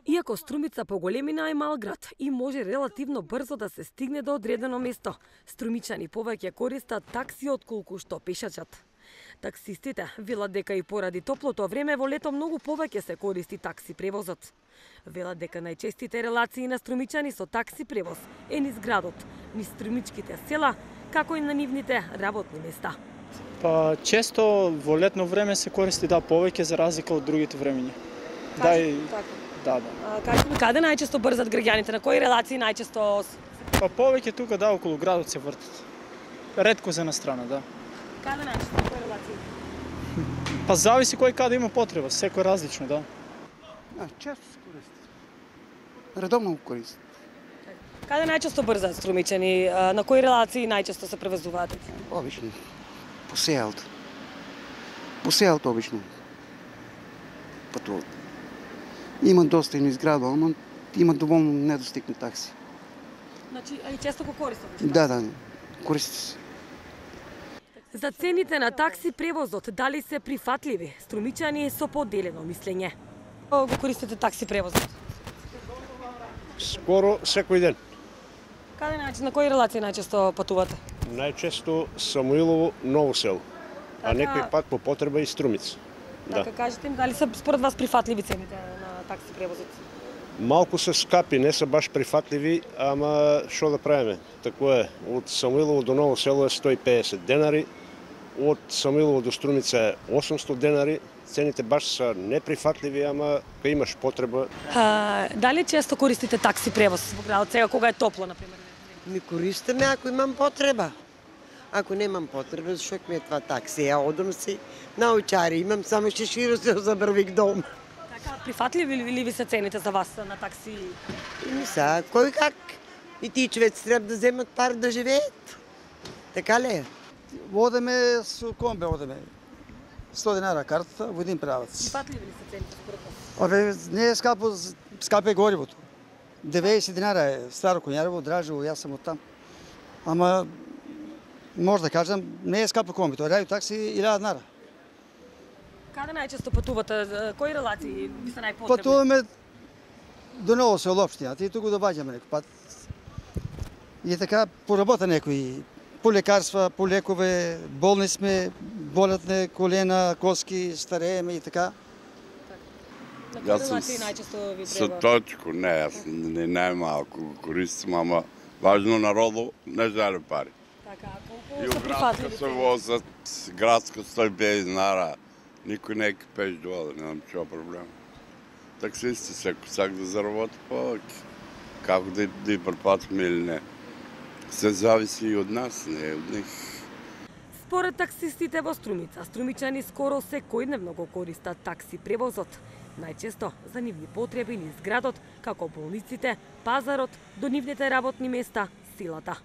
Иако Струмица поголемина е мал град и може релативно брзо да се стигне до одредено место, струмичани повеќе користат такси отколку што пешачат. Таксистите велат дека и поради топлото време во лето многу повеќе се користи такси превозот. Велат дека најчестите релации на струмичани со такси превоз е низ градот, низ струмичките села, како и на нивните работни места. Па често во летно време се користи повеќе за разлика од другите времиња. Да. Каде најчесто брзат граѓаните? На кои релации најчесто? Па повеќе тука околу градот се вртат. Ретко за настрана, да. Каде најчесто, на кои релации? Па зависи кој каде има потреба, секој различно, да. Често се користи. Редовно го користи. Каде најчесто брзат струмичани? На кои релации најчесто се превозуваат? Обично. По селото. По селото обично. Пътуват. Има доста низ града, ама има доволно недостигни такси. Значи, и често го користат? Да, користи се. За цените на такси превозот, дали се прифатливи? Струмичани со поделено мислење. Го користите такси превозот? Скоро секој ден. Каде на кои релации најчесто патувате? Најчесто Самуилово, Ново село, а некој пат по потреба и Струмица. Така, кажете им, дали се според вас прифатливи цените на такси превозот? Малку се скапи, не се баш прифатливи, ама што да правиме? Тако е, од Самуилово до Ново село е 150 денари, од Самуилово до Струмица е 800 денари, цените баш се неприфатливи, ама кога имаш потреба. Дали често користите такси превоз во градот, сега кога е топло, например? Ми користиме ако имам потреба. Ако немам потреба, зашто ми е това такси? Ја одам си на Овчари, имам само шеширо се забрвик дом. Така, прифатливи ли ви се цените за вас на такси? И сега, кој как? И тие човеци треба да земат пар да живеат. Така ли е? Одеме со комбе, 100 динара картата во един правец. Прифатливи ли се цените според вас? Не е скапо е горивото. 90 динара е Старо Конјарево, Дражево, јас сум од там. Ама може да кажам, не е скапо комбито, радио такси 1000 динара. Каде најчесто патувате? Кои релации ви се најпотребни? Патуваме до Ново село општината и туку доаѓаме некој пат. И така поработа некои по лекарства, по лекове, болни сме, болат не колена, коски, старееме и така. На кои релации најчесто ви Со треба? точку, не, јас не најмалку го користим, ама важно народу не жале пари. Така, И колку у се градска прифатливи се цените? возат, градска 150 динара, никој не ке пеш дола, немам чоја проблем. Таксисти секој сак да заработи повеќе. Како да и препатиме или не. Се зависи и од нас, не од них. Според таксистите во Струмица, струмичани скоро секојдневно го користат такси превозот. Најчесто за нивни потреби низ градот, како болниците, пазарот, до нивните работни места, силата.